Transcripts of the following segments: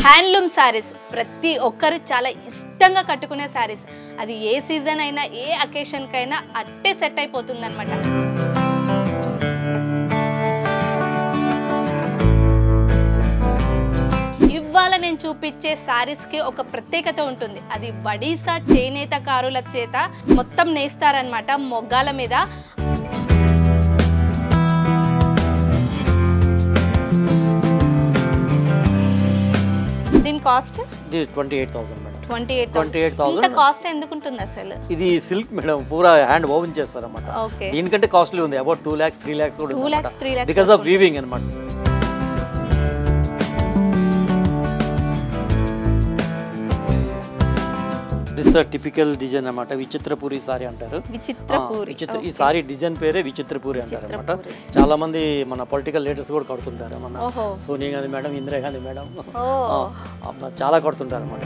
Handloom saris ప్రతి ఒక్కరు చాలా ఇష్టంగా కట్టుకునే సారీస్. అది ఏ సీజన్ అయినా ఏ అకేషన్కైనా అట్టే సెట్ అయిపోతుంది అనమాట. ఇవాళ నేను చూపించే సారీస్కి ఒక ప్రత్యేకత ఉంటుంది. అది బడీసా చేనేతకారుల చేత మొత్తం నేస్తారనమాట మొగ్గాల మీద. దీని కాస్ట్ 28,000 మేడం. 28,000. ఇంత కాస్ట్ ఎందుకు ఉంటుంది అసలు? ఇది సిల్క్ మేడం, పూరా హ్యాండ్ ఓవెన్ చేస్తారన్నమాట. దీనికంటే కాస్ట్లీ ఉంది, అబౌట్ 2 lakhs 3 lakhs కూడా 2 lakhs 3 lakhs because of weaving అన్నమాట. దిస్ టిపికల్ డిజైన్ అన్నమాట. విచిత్రపూరి సారీ అంటారు. ఈ సారీ డిజైన్ పేరే విచిత్రపూరి అంటారు అన్నమాట. చాలా మంది మన పొలిటికల్ లీడర్స్ కూడా కడుతుంటారు. మన సోనియా గాంధీ మేడం, ఇందిరా గాంధీ మేడం చాలా కడుతుంటారు అన్నమాట.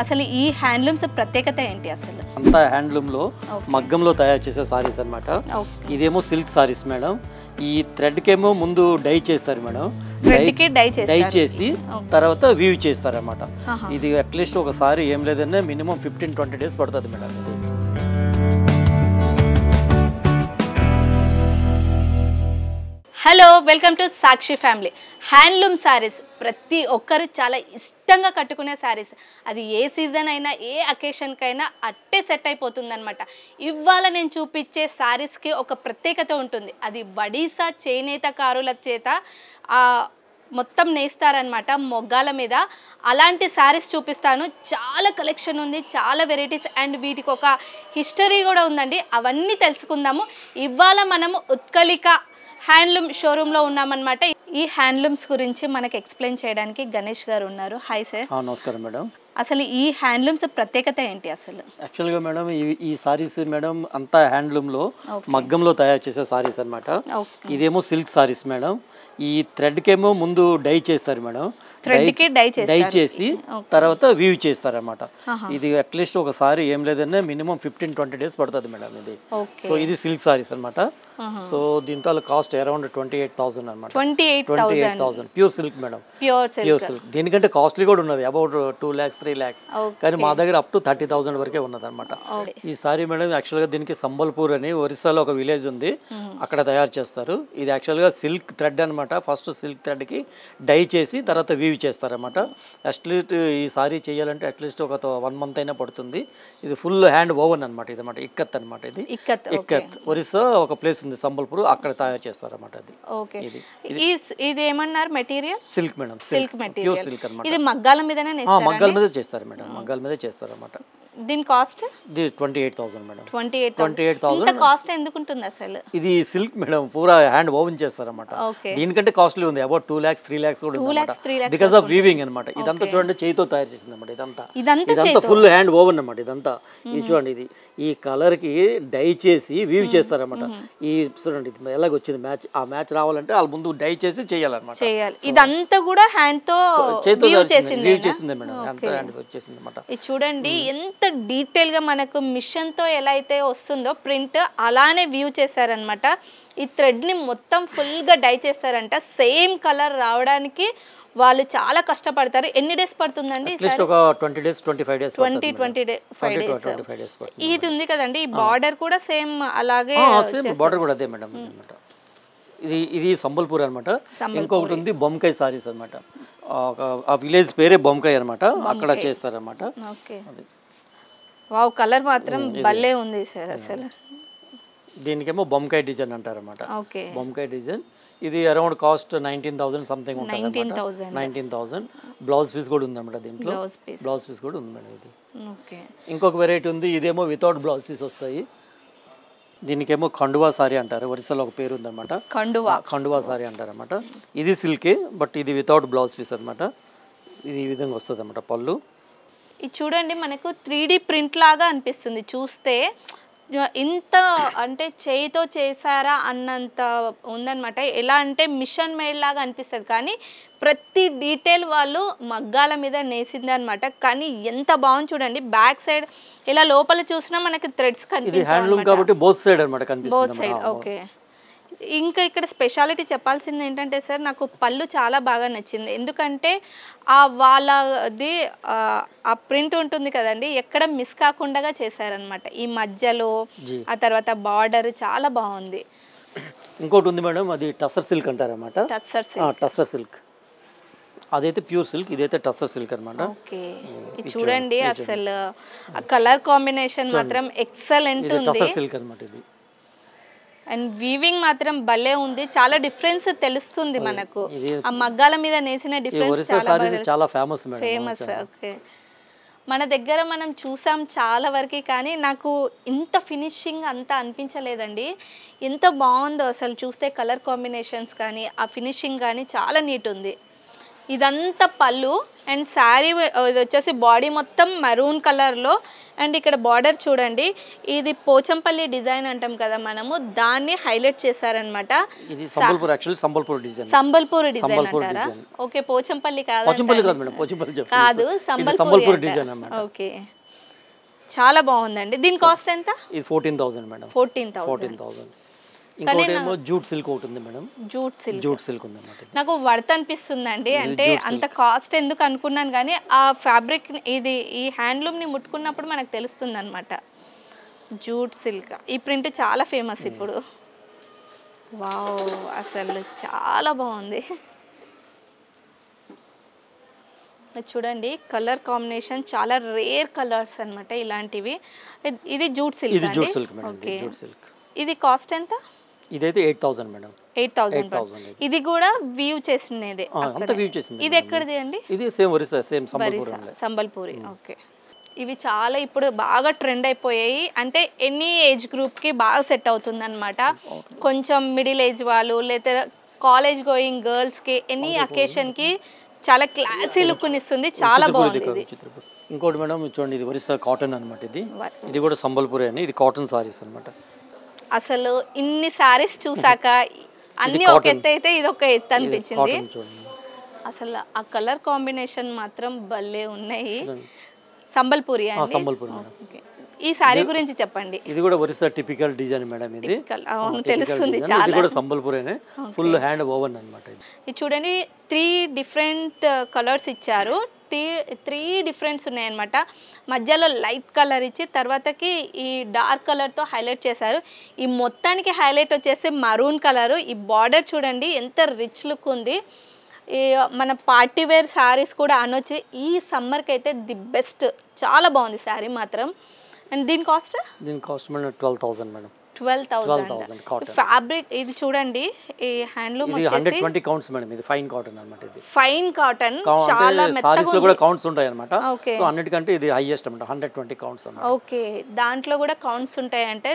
అసలు ఈ హ్యాండ్లూమ్స్ ప్రత్యేకత ఏంటి అసలు? అంతా హ్యాండ్లూమ్ లో మగ్గంలో తయారు చేసే సారీస్ అన్నమాట. ఇదేమో సిల్క్ సారీస్ మేడం. ఈ థ్రెడ్ కేమో ముందు డై చేస్తారు మేడం. డై చేసి తర్వాత వీవ్ చేస్తారన్నమాట. ఇది అట్లీస్ట్ ఒక సారీ ఏం లేదన్నా మినిమం 15-20 days పడుతుంది మేడం. ఇది hello, welcome to Sakshi family. Handloom saris ప్రతి ఒక్కరు చాలా ఇష్టంగా కట్టుకునే సారీస్. అది ఏ సీజన్ అయినా ఏ అకేషన్కైనా అట్టే సెట్ అయిపోతుంది అనమాట. ఇవాళ నేను చూపించే సారీస్కి ఒక ప్రత్యేకత ఉంటుంది. అది బడీసా చేనేతకారుల చేత మొత్తం నేస్తారనమాట మొగ్గాల మీద. అలాంటి శారీస్ చూపిస్తాను. చాలా కలెక్షన్ ఉంది, చాలా వెరైటీస్, అండ్ వీటికి ఒక హిస్టరీ కూడా ఉందండి. అవన్నీ తెలుసుకుందాము. ఇవాళ మనము ఉత్కళిక హ్యాండ్లూమ్ షోరూంలో ఉన్నామన్నమాట. ఈ హ్యాండ్లూమ్స్ గురించి మనకి ఎక్స్ప్లెయిన్ చేయడానికి గణేష్ గారు ఉన్నారు. Hi sir. నమస్కారం మేడం. అసలు ఈ హ్యాండ్లూమ్స్ ప్రత్యేకత ఏంటి అసలు? యాక్చువల్గా మేడం ఈ సారీస్ మేడం అంతా హ్యాండ్లూమ్లో మగ్గంలో తయారు చేసే సారీస్ అనమాట. ఇదేమో సిల్క్ సారీస్ మేడం. ఈ థ్రెడ్ కేమో ముందు డై చేస్తారు మేడం. డై చేసి తర్వాత వీవ్ చేస్తారన్నమాట. ఇది అట్లీస్ట్ ఒక సారీ ఏం లేదన్నా మినిమం 15-20 days పడుతుంది మేడం. ఇది సో ఇది సిల్క్ సారీస్ అనమాట. సో దీంతో కాస్ట్ అరౌండ్ 28,000 అనమాట. 28,000 pure silk madam. Pure silk. దీనికంటే కాస్ట్లీ కూడా ఉన్నది, అబౌట్ 2 lakhs 3 lakhs. కానీ మా దగ్గర అప్ టు 30,000 వరకే ఉన్నది అనమాట. ఈ సారీ మేడం యాక్చువల్గా దీనికి సంబల్పూర్ అని ఒరిస్సాలో ఒక విలేజ్ ఉంది, అక్కడ తయారు చేస్తారు. ఇది యాక్చువల్గా సిల్క్ థ్రెడ్ అనమాట. ఫస్ట్ సిల్క్ థ్రెడ్కి డై చేసి తర్వాత వీవ్ చేస్తారన్నమాట. అట్లీస్ట్ ఈ సారీ చేయాలంటే అట్లీస్ట్ ఒక 1 month అయినా పడుతుంది. ఇది ఫుల్ హ్యాండ్ ఓవెన్ అనమాట. ఇది అనమాట ఇక్కత్ అనమాట. ఇది ఇక్కత్ ఒరిస్సా ఒక ప్లేస్ ఉంది సంబల్పూర్, అక్కడ తయారు చేస్తారన్నమాట. ఇది ఏమన్నారు material? Silk madam. Silk material, pure silk అనమాట. ఇది మగ్గాల మీదనే మగ్గాల మీద చేస్తారు మేడం. మగ్గాల మీద చేస్తారు అనమాట. దీని కాస్ట్ 28,000 మేడం. 28,000. ఇంత కాస్ట్ ఎందుకు ఉంటుంది అసలు? ఇది సిల్క్ మేడం, పూరా హ్యాండ్ ఓవెన్ చేస్తారన్నమాట. దీనికంటే కాస్ట్లీ ఉంది, అబౌట్ 2 lakhs 3 lakhs కూడా బికాస్ ఆఫ్ వీవింగ్ అనమాట. ఇదంతా చూడండి చేయితో తయారు చేసింది అనమాట. ఇదంతా ఫుల్ హ్యాండ్ ఓవెన్ అనమాట. ఇదంతా ఇది చూడండి. ఇది ఈ కలర్ కి డై చేసి వీవ్ చేస్తారన్నమాట. ఈ చూడండి ఇది ఎలాగొచ్చింది మ్యాచ్. ఆ మ్యాచ్ రావాలంటే వాళ్ళ ముందు డై చేసి చేయాలన్నమాట. ఇదంతా కూడా హ్యాండ్ తో వీవ్ చేసింది మేడం. అంతా హ్యాండ్ వచ్చేసింది అనమాట. ఇది చూడండి ఎంత డీటెయిల్ గా మనకు మిషన్ తో ఎలా అయితే వస్తుందో ప్రింట్ అలానే వ్యూ చేశారనమాట. ఈ థ్రెడ్ ని మొత్తం ఫుల్ గా డై చేస్తారంట. సేమ్ కలర్ రావడానికి వాళ్ళు చాలా కష్టపడతారు. ఎన్ని డేస్ పడుతుందండి? ఒక 20 days 25 days. 25 days. ఇది ఉంది కదండి, ఈ బార్డర్ కూడా సేమ్ అలాగే. బార్డర్ కూడా అదే మేడం. ఇది సంబల్పూర్ అనమాట. ఇంకొకటి ఉంది బొంకాయ్ సారీస్ అనమాట. ఆ విలేజ్ పేరే బొంకాయ్ అనమాట, అక్కడ చేస్తారన్నమాట. వావ్, కలర్ మాత్రం భలే ఉంది సార్ అసలు. దీనికేమో బొంకాయ్ డిజైన్ అంటారన్నమాట. బొంకాయ్ డిజైన్. ఇది అరౌండ్ కాస్ట్ 19,000 సంథింగ్ ఉంటుంది. 19,000. బ్లౌజ్ పీస్ కూడా ఉంది అన్నమాట. దీంట్లో బ్లౌజ్ పీస్ కూడా ఉంది మేడం. ఇది ఇంకొక వెరైటీ ఉంది. ఇదేమో వితౌట్ బ్లౌజ్ పీస్ వస్తాయి. దీనికేమో ఖండువా సారీ అంటారు. ఒరిస్సాలో ఒక పేరు ఉందన్నమాట, ఖండువా సారీ అంటారన్నమాట. ఇది సిల్కే, బట్ ఇది వితౌట్ బ్లౌజ్ పీస్ అనమాట. ఇది ఈ విధంగా వస్తుంది అన్నమాట పళ్ళు. ఇది చూడండి మనకు 3D ప్రింట్ లాగా అనిపిస్తుంది చూస్తే. ఇంత అంటే చేయితో చేశారా అన్నంత ఉందన్నమాట. ఎలా అంటే మిషన్ మేడ్ లాగా అనిపిస్తుంది, కానీ ప్రతి డీటెయిల్ వాళ్ళు మగ్గాల మీద నేసిందనమాట. కానీ ఎంత బాగుంది చూడండి. బ్యాక్ సైడ్ ఇలా లోపల చూసినా మనకి థ్రెడ్స్ హ్యాండ్లూమ్ కాబట్టి బోత్ సైడ్ అన్నమాట బోత్ కనిపిస్తుంది. సైడ్. ఓకే. ఇంకా ఇక్కడ స్పెషాలిటీ చెప్పాల్సింది ఏంటంటే సార్, నాకు పళ్ళు చాలా బాగా నచ్చింది. ఎందుకంటే వాళ్ళది ఆ ప్రింట్ ఉంటుంది కదండి, ఎక్కడ మిస్ కాకుండా చేశారనమాట. ఈ మధ్యలో ఆ తర్వాత బార్డర్ చాలా బాగుంది. ఇంకోటి ఉంది మేడం, అది టస్సర్ సిల్క్ అంటారన్నమాట. Tussar silk. టస్సర్ సిల్క్ అదైతే ప్యూర్ సిల్క్, ఇదైతే టస్సర్ సిల్క్ అనమాట. ఓకే. ఇది చూడండి, అసలు కలర్ కాంబినేషన్ మాత్రం ఎక్సలెంట్ ఉంది. టస్సర్ సిల్క్ అనమాట ఇది. అండ్ వీవింగ్ మాత్రం భలే ఉంది. చాలా డిఫరెన్స్ తెలుస్తుంది మనకు. ఆ మగ్గాల మీద నేసిన డిఫరెన్స్ చాలా ఫేమస్ మేడం. ఫేమస్. ఓకే. మన దగ్గర మనం చూసాం చాలా వరకు, కానీ నాకు ఇంత ఫినిషింగ్ అంతా అనిపించలేదండి. ఎంత బాగుందో అసలు చూస్తే, కలర్ కాంబినేషన్స్ కానీ ఆ ఫినిషింగ్ కానీ చాలా నీట్ ఉంది. ఇదంతా పళ్ళు అండ్ శారీ ఇది వచ్చేసి బాడీ మొత్తం మరూన్ కలర్లో. అండ్ ఇక్కడ బార్డర్ చూడండి, ఇది పోచంపల్లి డిజైన్ అంటాం కదా మనము, దాన్ని హైలైట్ చేశారనమాట. సంబల్పూర్ డిజైన్ అంటారా? ఓకే. పోచంపల్లి కాదు, సంబల్పూర్ డిజైన్. ఓకే. చాలా బాగుందండి. దీని కాస్ట్ ఎంత? ఇది 14,000 మేడం. 14,000. ఇంకోటేమో జూట్ సిల్క్ ఉంటుంది మేడం. జూట్ సిల్క్ ఉంది అన్నమాట. నాకు వర్త్ అనిపిస్తుందండి. అంటే అంత కాస్ట్ ఎందుకు అనుకున్నాను, కానీ ఆ ఫ్యాబ్రిక్ ఇది ఈ హ్యాండ్లూమ్ని ముట్టుకున్నప్పుడు మనకు తెలుస్తుంది అనమాట. జూట్ సిల్క్ ఈ ప్రింట్ చాలా ఫేమస్ ఇప్పుడు. వావ్, అసలు చాలా బాగుంది. చూడండి, కలర్ కాంబినేషన్ చాలా రేర్ కలర్స్ అన్నమాట ఇలాంటివి. ఇది జూట్ సిల్క్. ఓకే. ఇది కాస్ట్ ఎంత? ఇదైతే 8,000 మేడం. 8,000. ఇది కూడా వీవ్ చేసినదే. అంతా వీవ్ చేసింది. ఇది ఎక్కడిది అండి? ఇది same Orissa, same Sambalpuri. Okay. ఇవి చాలా ఇప్పుడు బాగా ట్రెండ్ అయిపోయాయి. అంటే ఎనీ ఏజ్ గ్రూప్కి బాగా సెట్ అవుతుంది అనమాట. కొంచెం మిడిల్ ఏజ్ వాళ్ళు, లేదా కాలేజ్ గోయింగ్ గర్ల్స్కి, ఎనీ అకేషన్కి చాలా క్లాసీ లుక్ ఇస్తుంది. చాలా బాగుంది. ఇంకోటి మేడం చూడండి, ఇది ఒరిస్సా కాటన్ అనమాట. ఇది కూడా సంబల్పూరి అని, ఇది కాటన్ సారీస్ అనమాట. అసలు ఇన్ని సారీస్ చూసాక అన్ని ఒక ఎత్తు అయితే ఇది ఒక ఎత్తు అనిపించింది. అసలు ఆ కలర్ కాంబినేషన్ మాత్రం భలే ఉన్నాయి. సంబల్పూరి అండి. సంబల్పూరి మేడం. ఈ సారీ గురించి చెప్పండి. ఇది కూడా ఒరిస్సా టిపికల్ డిజైన్ మేడం. ఇది తెలుస్తుంది చాలా. ఇది కూడా సంబల్పూరేనే, ఫుల్ హ్యాండ్ ఓవెన్ అన్నమాట. ఇది చూడండి, 3 డిఫరెంట్ కలర్స్ ఇచ్చారు. 3 డిఫరెంట్స్ ఉన్నాయన్నమాట. మధ్యలో లైట్ కలర్ ఇచ్చి తర్వాతకి ఈ డార్క్ కలర్తో హైలైట్ చేశారు. ఈ మొత్తానికి హైలైట్ వచ్చేసి మరూన్ కలరు. ఈ బార్డర్ చూడండి ఎంత రిచ్ లుక్ ఉంది. ఈ మన పార్టీ వేర్ శారీస్ కూడా అనొచ్చు. ఈ సమ్మర్కి అయితే ది బెస్ట్. చాలా బాగుంది శారీ మాత్రం. అండ్ దీని కాస్ట్ మేడం 12,000 మేడం. 12,000 ఫ్యాబ్రిక్. ఇది చూడండి, ఈ హ్యాండ్లూమ్ ఇది 120 కౌంట్స్ మేడం. ఇది ఫైన్ కాటన్ అన్నమాట. ఇది ఫైన్ కాటన్, చాలా సారీస్ లో కూడా కౌంట్స్ ఉంటాయి అన్నమాట. సో అన్నిటికంటే ఇది హైయెస్ట్ అన్నమాట, 120 కౌంట్స్ అన్నమాట. ఓకే. దాంట్లో కూడా కౌంట్స్ ఉంటాయి. అంటే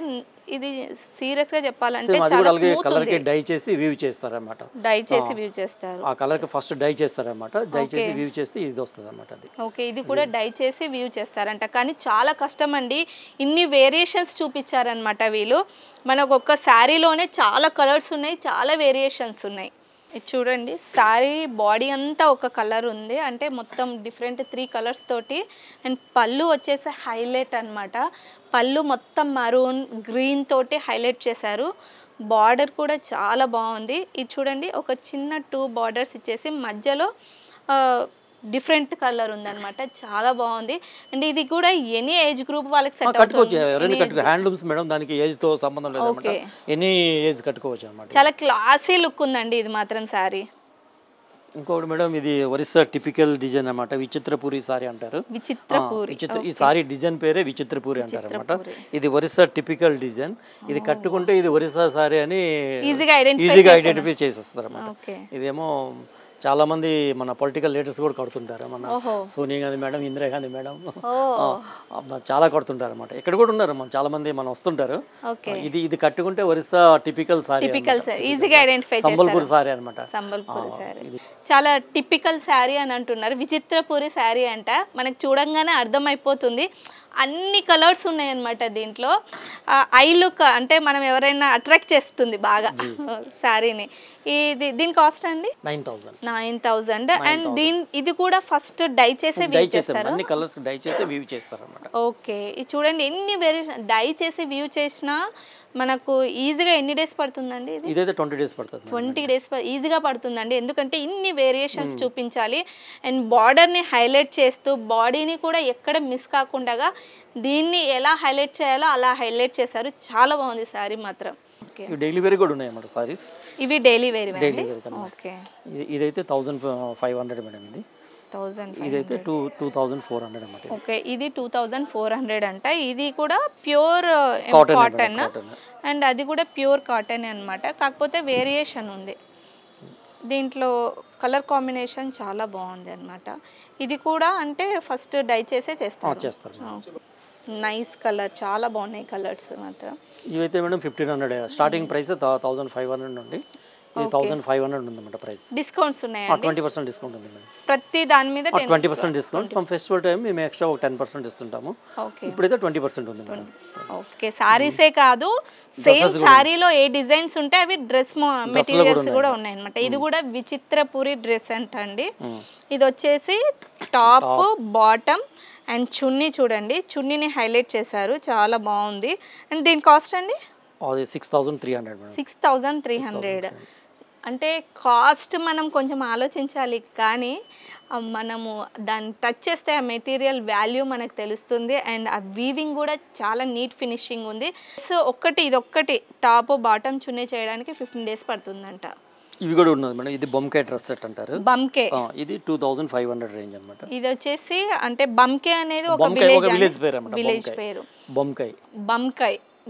ఇది సీరియస్ గా చెప్పాలంటే చాలా స్మూత్ కలర్ కి డై చేసి వీవ్ చేస్తారు అన్నమాట. డై చేసి వీవ్ చేస్తారు. ఆ కలర్ కి ఫస్ట్ డై చేస్తారు అన్నమాట. డై చేసి వీవ్ చేస్తే ఇది వస్తుంది అన్నమాట. అది ఓకే. ఇది కూడా డై చేసి వీవ్ చేస్తారంట. కానీ చాలా కష్టం అండి. ఇన్ని వేరియేషన్స్ చూపించారనమాట వీళ్ళు. మనకు ఒక్క శారీలోనే చాలా కలర్స్ ఉన్నాయి, చాలా వేరియేషన్స్ ఉన్నాయి. ఇది చూడండి, శారీ బాడీ అంతా ఒక కలర్ ఉంది. అంటే మొత్తం డిఫరెంట్ 3 కలర్స్ తోటి. అండ్ పళ్ళు వచ్చేసి హైలైట్ అనమాట. పళ్ళు మొత్తం మరూన్ గ్రీన్ తోటి హైలైట్ చేశారు. బార్డర్ కూడా చాలా బాగుంది. ఇది చూడండి, ఒక చిన్న 2 బార్డర్స్ ఇచ్చేసి మధ్యలో డిఫరెంట్ కలర్ ఉందన్నమాట. చాలా బాగుంది. అండ్ ఇది కూడా ఎనీ ఏజ్ గ్రూప్ వాళ్ళకి సెట్ అవుతుంది. హ్యాండ్లూమ్స్ మేడం, దానికి ఏజ్ తో సంబంధం లేదు అన్నమాట. ఎనీ ఏజ్ కట్టుకోవచ్చు అన్నమాట. చాలా క్లాసీ లుక్ ఉందండి ఇది మాత్రం సారీ. ఇంకోటి మేడం, ఇది ఒరిస్సా టిపికల్ డిజైన్ అన్నమాట. విచిత్రపూరి సారీ అంటారు. ఈ సారీ డిజైన్ పేరే విచిత్రపూరి అంటారు అన్నమాట. ఇది ఒరిస్సా టిపికల్ డిజైన్. ఇది కట్టుకుంటే ఇది ఒరిస్సా సారీ అని ఈజీగా ఐడెంటిఫై చేసేస్తారు అన్నమాట. ఇదేమో చాలా మంది మన పొలిటికల్ లీడర్స్ కూడా కడుతుంటారు. మన సోనియా గాంధీ మేడం, ఇందిరా గాంధీ మేడం చాలా కడుతుంటారు అన్నమాట. ఇక్కడ కూడా ఉన్నారు చాలా మంది మన వస్తుంటారు. ఇది కట్టుకుంటే ఒరిస్సా టిపికల్ సారీ, ఈజీగా ఐడెంటిఫై చేస్తారు. సంబల్పూర్ సారీ అన్నమాట. సంబల్పూర్ సారీ చాలా టిపికల్ సారీ అని అంటున్నారు. విచిత్రపూరి సారీ అంట. మనకు చూడంగానే అర్థమైపోతుంది. అన్ని కలర్స్ ఉన్నాయన్నమాట దీంట్లో. ఐ లుక్ అంటే మనం ఎవరైనా అట్రాక్ట్ చేస్తుంది బాగా శారీని. దీని కాస్ట్ అండి 9,000. అండ్ ఇది కూడా ఫస్ట్ డై చేసే వీవ్ చేస్తారు. అన్ని కలర్స్ డై చేసి వీవ్ చేస్తారు అన్నమాట. ఓకే, ఇది చూడండి ఎన్ని వేరియేషన్ డై చేసి వీవ్ చేసినా మనకు ఈజీగా ఎన్ని డేస్ పడుతుందండి? ఇదైతే 20 డేస్ పడుతుంది. 20 డేస్ ఈజీగా పడుతుందండి, ఎందుకంటే ఇన్ని వేరియేషన్స్ చూపించాలి అండ్ బార్డర్ని హైలైట్ చేస్తూ బాడీని కూడా ఎక్కడ మిస్ కాకుండా దీన్ని ఎలా హైలైట్ చేయాలో అలా హైలైట్ చేశారు. చాలా బాగుంది శారీ మాత్రం. డైలీ వేర్ కూడా ఉన్నాయి అన్నమాట సారీస్. ఇవి డైలీ వేర్. ఓకే, ఇదైతే 1,500 మేడం. ఇది 1,500. ఇదైతే 2,400 అన్నమాట. ఓకే, ఇది 2,400 అంట. ఇది కూడా ప్యూర్ కాటన్ అండ్ అది కూడా ప్యూర్ కాటన్ అన్నమాట. కాకపోతే వేరియేషన్ ఉంది దీంట్లో, కలర్ కాంబినేషన్ చాలా బాగుంది అన్నమాట. ఇది కూడా అంటే ఫస్ట్ డై చేసే చేస్తారు. నైస్ కలర్, చాలా బాగున్నాయి కలర్స్ మాత్రం. ఇవైతే మేడం 1,500 స్టార్టింగ్ ప్రైస్ 1,500 నుండి ఇది 1,500 ఉందన్నమాట ప్రైస్. డిస్కౌంట్స్ ఉన్నాయా? 20% డిస్కౌంట్ ఉంది మేడం. ప్రతి దాని మీద 20% డిస్కౌంట్. సమ్ ఫెస్టివల్ టైం మేము ఎక్స్ట్రా 10% ఇస్తుంటాము. ఇప్పుడైతే 20% ఉంది మేడం. ఓకే, సారీసే కాదు సేమ్ సారీలో ఏ డిజైన్స్ ఉంటే అవి డ్రెస్ మెటీరియల్స్ కూడా ఉన్నాయి అన్నమాట. ఇది కూడా విచిత్రపురి డ్రెస్ అంటండి. ఇది వచ్చేసి టాప్, బాటమ్ అండ్ చున్నీ. చూడండి చున్నీని హైలైట్ చేశారు, చాలా బాగుంది. అండ్ దీని కాస్ట్ అండి 6,300 మేడం. 6,300 అంటే కాస్ట్ మనం కొంచెం ఆలోచించాలి, కానీ మనము దాన్ని టచ్ చేస్తే ఆ మెటీరియల్ వాల్యూ మనకు తెలుస్తుంది. అండ్ ఆ వీవింగ్ కూడా చాలా నీట్ ఫినిషింగ్ ఉంది. సో ఇదొక్కటి టాప్ బాటమ్ చున్నీ చేయడానికి 15 డేస్ పడుతుందంట. ఇవి కూడా ఉన్నది మేడం. ఇది బొమ్కే డ్రెస్ సెట్ అంటారు. బంకే, ఇది 2,500 రేంజ్ అన్నమాట. ఇది వచ్చేసి అంటే బంకే అనేది ఒక విలేజ్ పేరు అన్నమాట. విలేజ్ పేరు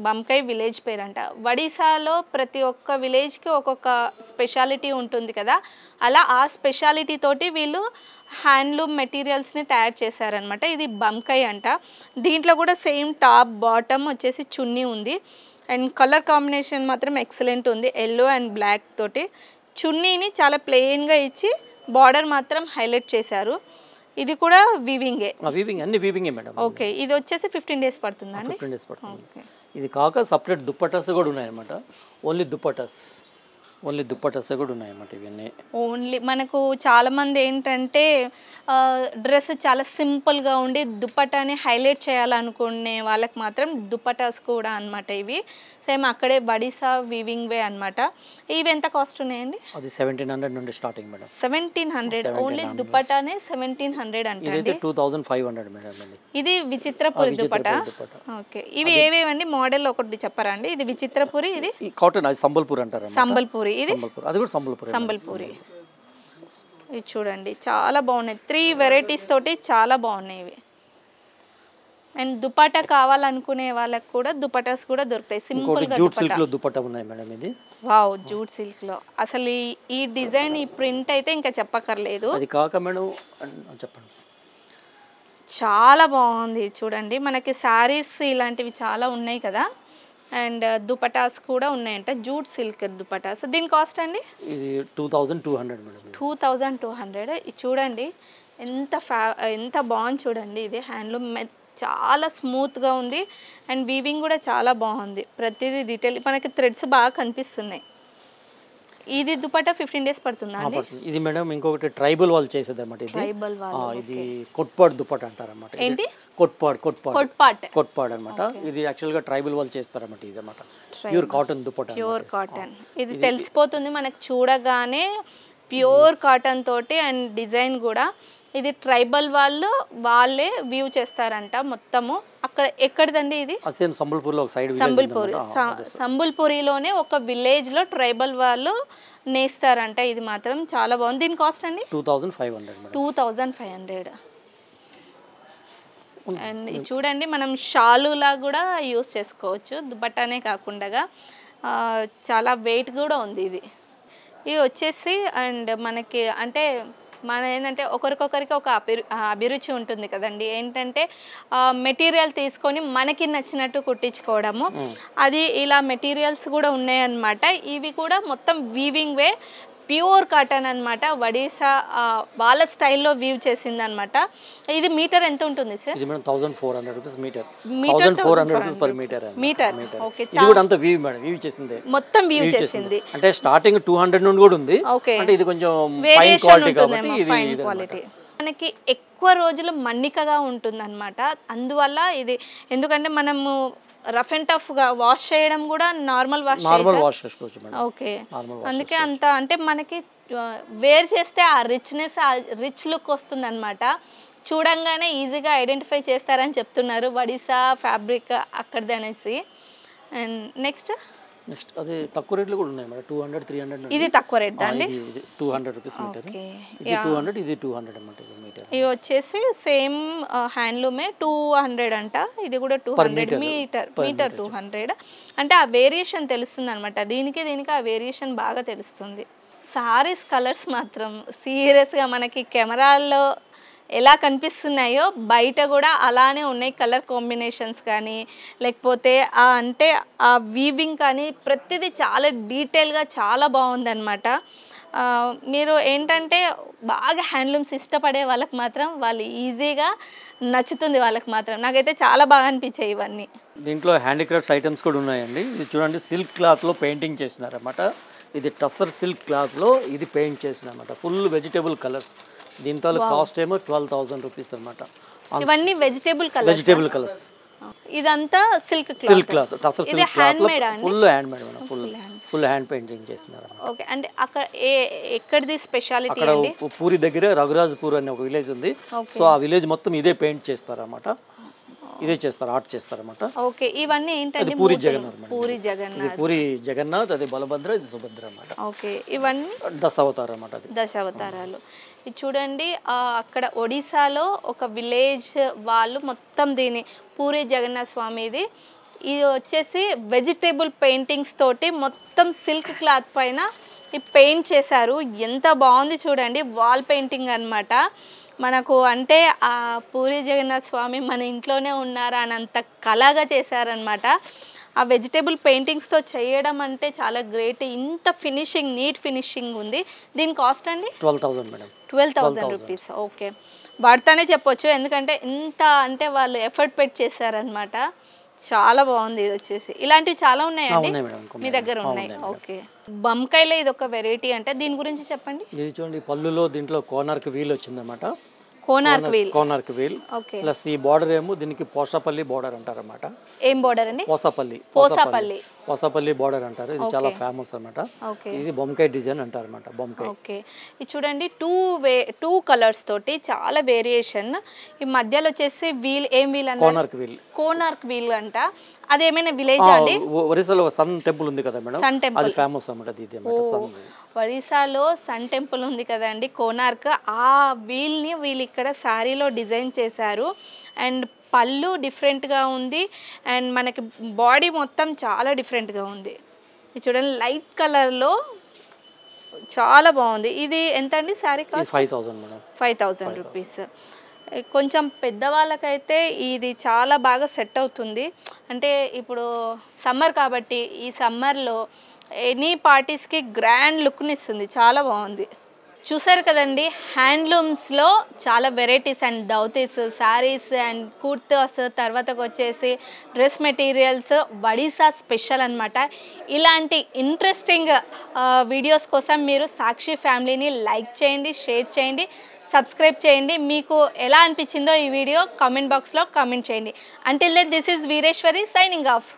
బంకై విలేజ్ పేరు అంట. ఒడిశాలో ప్రతి ఒక్క విలేజ్కి ఒక్కొక్క స్పెషాలిటీ ఉంటుంది కదా, అలా ఆ స్పెషాలిటీ తోటి వీళ్ళు హ్యాండ్లూమ్ మెటీరియల్స్ని తయారు చేశారనమాట. ఇది బంకై అంట. దీంట్లో కూడా సేమ్ టాప్ బాటమ్ వచ్చేసి చున్నీ ఉంది. అండ్ కలర్ కాంబినేషన్ మాత్రం ఎక్సలెంట్ ఉంది, ఎల్లో అండ్ బ్లాక్ తోటి. చున్నీని చాలా ప్లెయిన్గా ఇచ్చి బార్డర్ మాత్రం హైలైట్ చేశారు. ఇది కూడా వీవింగే. అన్ని వీవింగే మేడం. ఓకే, ఇది వచ్చేసి 15 డేస్ పడుతుందా అండి? 15 డేస్ పడుతుంది. ఇది కాక సపరేట్ దుప్పటాస్ కూడా ఉన్నాయన్నమాట. ఓన్లీ దుప్పటాస్ కూడా ఉన్నాయన్నమాట. ఇవన్నీ ఓన్లీ మనకు చాలామంది ఏంటంటే డ్రెస్ చాలా సింపుల్గా ఉండి దుప్పటాని హైలైట్ చేయాలనుకునే వాళ్ళకి మాత్రం దుప్పటాస్ కూడా అనమాట. ఇవి సేమ్ అక్కడే బడిసా వీవింగ్ వే అనమాట. ఇవి ఎంత కాస్ట్ ఉన్నాయండి? అది 1,700 నుండి స్టార్టింగ్ మేడం. 1,700 ఓన్లీ దుప్పటానే 1,700 అంటే 2,500 మేడం. ఇది విచిత్రపురి దుప్పటా. ఓకే, ఇవి ఏవేవండి మోడల్ ఒకటి చెప్పరా అండి? ఇది విచిత్రపురి, ఇది కాటన్, అది సంబల్పూర్ అంటారు. సంబల్పూరి, ఇది అది కూడా సంబల్పూరి. ఇది చూడండి చాలా బాగున్నాయి. 3 వెరైటీస్ తోటి చాలా బాగున్నాయి ఇవి. అండ్ దుపట్టా కావాలనుకునే వాళ్ళకి కూడా దుపట్టాస్ కూడా దొరుకుతాయి సింపుల్ గా. జూట్ సిల్క్ లో దుపట్టా ఉన్నాయి మేడం. ఇది వావ్, జూట్ సిల్క్ లో అసలు ఈ డిజైన్, ఈ ప్రింట్ అయితే ఇంకా చెప్పక్కర్లేదు. అది కాక మేడం చెప్పండి, చాలా బాగుంది. చూడండి మనకి శారీస్ ఇలాంటివి చాలా ఉన్నాయి కదా, అండ్ దుపటాస్ కూడా ఉన్నాయంట, జూట్ సిల్క్ దుపటాస్. దీని కాస్ట్ అండి? ఇది 2,200 మేడం. 2,200. ఇది చూడండి ఎంత బాగుంది చూడండి. ఇది హ్యాండ్లూమ్ చాలా స్మూత్గా ఉంది అండ్ వీవింగ్ కూడా చాలా బాగుంది. ప్రతిదీ డీటెయిల్, మనకి థ్రెడ్స్ బాగా కనిపిస్తున్నాయి. ఇది దుపట్టా 15 డేస్ పడుతుందా అండి? ఇది మేడం ఇంకొకటి ట్రైబల్ వాళ్ళు చేసేది అన్నమాట. ట్రైబల్ వాళ్ళు ఇది కొట్పాడ్ దుపట్టా అంటారు అన్నమాట. ఏంటి? కొట్పాడ్ అన్నమాట. ఇది యాక్చువల్ గా ట్రైబల్ వాళ్ళు చేస్తారు అన్నమాట. ఇది అన్నమాట pure cotton dupatta. Pure cotton, ఇది తెలిసిపోతుంది మనకు చూడగానే ప్యూర్ కాటన్ తోటి. అండ్ డిజైన్ కూడా ఇది ట్రైబల్ వాళ్ళే వ్యూ చేస్తారంట మొత్తము. అక్కడ ఎక్కడిదండి ఇది? సంబల్పూరిలోనే ఒక విలేజ్ లో ట్రైబల్ వాళ్ళు నేస్తారంట. ఇది మాత్రం చాలా బాగుంది. దీని కాస్ట్ అండి 2,500. అండ్ చూడండి మనం షాలులా కూడా యూస్ చేసుకోవచ్చు, దుపట్టానే కాకుండా. చాలా వెయిట్ కూడా ఉంది ఇది వచ్చేసి. అండ్ మనకి అంటే ఏంటంటే ఒకరికొకరికి ఒక అభిరుచి ఉంటుంది కదండి. ఏంటంటే మెటీరియల్ తీసుకొని మనకి నచ్చినట్టు కుట్టించుకోవడము. అది ఇలా మెటీరియల్స్ కూడా ఉన్నాయన్నమాట. ఇవి కూడా మొత్తం వీవింగ్ వే, ప్యూర్ కాటన్ అనమాట, ఒడిశా వాళ్ళ స్టైల్లో వీవ్ చేసింది అనమాట. ఇది మీటర్ ఎంత ఉంటుంది సార్? ఇది madam 1400 rupees metre. Metre 1400 rupees per metre. Metre. Okay, ఇది కూడా అంత వీవ్ మేడం, వీవ్ చేసింది, మొత్తం వీవ్ చేసింది. అంటే స్టార్టింగ్ 200 నుండి కూడా ఉంది. అంటే ఇది కొంచెం ఫైన్ క్వాలిటీ కాబట్టి ఇది ఫైన్ క్వాలిటీ. మనకి ఎక్కువ రోజులు మన్నికగా ఉంటుంది అనమాట. అందువల్ల ఇది, ఎందుకంటే మనము రఫ్ అండ్ టఫ్ గా వాష్ చేయడం కూడా నార్మల్ వాష్ చేసుకోవచ్చు మేడం. ఓకే, అందుకే అంత అంటే మనకి వేర్ చేస్తే ఆ రిచ్నెస్, ఆ రిచ్ లుక్ వస్తుంది అనమాట. చూడంగానే ఈజీగా ఐడెంటిఫై చేస్తారని చెప్తున్నారు ఒడిశా ఫ్యాబ్రిక్ అక్కడిది అనేసి. అండ్ నెక్స్ట్ అదే తక్కువ రేట్లు కూడా ఉన్నాయి మేడం, 200 300. ఇది తక్కువ రేట్ అండి, ఇది 200 రూపీస్ మీటర్. ఇది 200, ఇది 200 అన్నమాట మీటర్. ఇవి వచ్చేసి సేమ్ హ్యాండ్లూమే 200 అంట, ఇది కూడా 200 మీటర్ 200. అంటే ఆ వేరియేషన్ తెలుస్తుంది అనమాట, దీనికి ఆ వేరియేషన్ బాగా తెలుస్తుంది. సారీస్ కలర్స్ మాత్రం సీరియస్గా మనకి కెమెరాల్లో ఎలా కనిపిస్తున్నాయో బయట కూడా అలానే ఉన్నాయి. కలర్ కాంబినేషన్స్ కానీ లేకపోతే అంటే ఆ వీవింగ్ కానీ ప్రతిదీ చాలా డీటెయిల్గా చాలా బాగుందన్నమాట. మీరు ఏంటంటే బాగా హ్యాండ్లూమ్స్ ఇష్టపడే వాళ్ళకి మాత్రం వాళ్ళు ఈజీగా నచ్చుతుంది, వాళ్ళకి మాత్రం. నాకైతే చాలా బాగా అనిపించాయి ఇవన్నీ. దీంట్లో హ్యాండీక్రాఫ్ట్స్ ఐటమ్స్ కూడా ఉన్నాయండి. ఇది చూడండి, సిల్క్ క్లాత్లో పెయింటింగ్ చేసినారన్నమాట. ఇది టస్సర్ సిల్క్ క్లాత్లో ఇది పెయింట్ చేసినారన్నమాట, ఫుల్ వెజిటేబుల్ కలర్స్. దీంతో కాస్ట్ ఏమో 12,000 రూపీస్ అనమాట. ఇవన్నీ వెజిటేబుల్ కలర్స్. ఇదంతా silk cloth, tussar silk cloth లో full handmade madam, full hand painting చేస్తున్నారు. ఓకే, అంటే అక్కడ ఎక్కడిది స్పెషాలిటీ? అక్కడ పూరి దగ్గర రఘురాజ్పూర్ అనే ఒక విలేజ్ ఉంది. సో ఆ విలేజ్ మొత్తం ఇదే పెయింట్ చేస్తారు అన్నమాట, ఇదే చేస్తారు, ఆర్ట్ చేస్తారన్నమాట. ఓకే, ఇవన్నీ ఏంటంటే పూరి జగన్నాథ్, అది బలభద్ర, ఇది సుభద్ర అన్నమాట. ఓకే, ఇవన్నీ దశావతారం అన్నమాట, అది దశావతారాలు. ఇది చూడండి, అక్కడ ఒడిశాలో ఒక విలేజ్ వాళ్ళు మొత్తం దీని పూరి జగన్నాథ స్వామిది. ఇది వచ్చేసి వెజిటేబుల్ పెయింటింగ్స్ తోటి మొత్తం సిల్క్ క్లాత్ పైన ఈ పెయింట్ చేశారు. ఎంత బాగుంది చూడండి, వాల్ పెయింటింగ్ అన్నమాట. మనకు అంటే ఆ పూరి జగన్నాథ స్వామి మన ఇంట్లోనే ఉన్నారా అని అంత కళగా చేశారనమాట. ఆ వెజిటేబుల్ పెయింటింగ్స్తో చేయడం అంటే చాలా గ్రేట్. ఇంత ఫినిషింగ్, నీట్ ఫినిషింగ్ ఉంది. దీని కాస్ట్ అండి 12,000 మేడం. 12,000 రూపీస్. ఓకే, వాడతానే చెప్పొచ్చు, ఎందుకంటే ఇంత అంటే వాళ్ళు ఎఫర్ట్ పెట్టి చేశారనమాట. చాలా బాగుంది. ఇది వచ్చేసి ఇలాంటివి చాలా ఉన్నాయండి మీ దగ్గర? ఉన్నాయి. ఓకే, బంకాయలో ఇది ఒక వెరైటీ అంటే దీని గురించి చెప్పండి. ఇది చూడండి, పళ్ళులో దీంట్లో కోనార్క్ వీల్ వచ్చిందన్నమాట. కోనార్క్ వీల్ ప్లస్ ఈ బార్డర్ ఏమో దీనికి పోసాపల్లి బార్డర్ అంటారన్నమాట. ఏం బార్డర్ అండి? పోసాపల్లి బార్డర్ అంటారు. ఇది చాలా ఫేమస్ అన్నమాట. ఇది బొంకాయ డిజైన్ అంటారు అన్నమాట, బొంకాయ. ఓకే, ఇది చూడండి, టూ కలర్స్ తోటి చాలా వేరియేషన్. ఈ మధ్యలో వచ్చేసి వీల్, ఏం వీల్ అన్నారు? కోనార్క్ వీల్ అంట. అదేమైనా విలేజ్ అండి? ఒరిస్సాలో సన్ టెంపుల్ ఉంది కదా మేడం, సన్ టెంపుల్ అది ఫేమస్ అన్నమాట. ఒరిస్సాలో సన్ టెంపుల్ ఉంది కదండి, కోనార్క్. ఆ వీల్ని వీళ్ళు ఇక్కడ శారీలో డిజైన్ చేశారు. అండ్ పళ్ళు డిఫరెంట్గా ఉంది, అండ్ మనకి బాడీ మొత్తం చాలా డిఫరెంట్గా ఉంది. ఇది చూడండి, లైట్ కలర్లో చాలా బాగుంది. ఇది ఎంత అండి శారీ కాస్ట్? 5,000 రూపీస్. కొంచెం పెద్దవాళ్ళకైతే ఇది చాలా బాగా సెట్ అవుతుంది. అంటే ఇప్పుడు సమ్మర్ కాబట్టి ఈ సమ్మర్లో ఎనీ పార్టీస్కి గ్రాండ్ లుక్ని ఇస్తుంది. చాలా బాగుంది. చూసారు కదండి, హ్యాండ్లూమ్స్లో చాలా varieties and dhotis, saris and kurtas, తర్వాతకు వచ్చేసి డ్రెస్ మెటీరియల్స్ ఒడిశా స్పెషల్ అనమాట. ఇలాంటి ఇంట్రెస్టింగ్ వీడియోస్ కోసం మీరు సాక్షి ఫ్యామిలీని లైక్ చేయండి, షేర్ చేయండి, సబ్స్క్రైబ్ చేయండి. మీకు ఎలా అనిపించిందో ఈ వీడియో కామెంట్ బాక్స్లో కామెంట్ చేయండి. Until then this is Veereshwari signing of.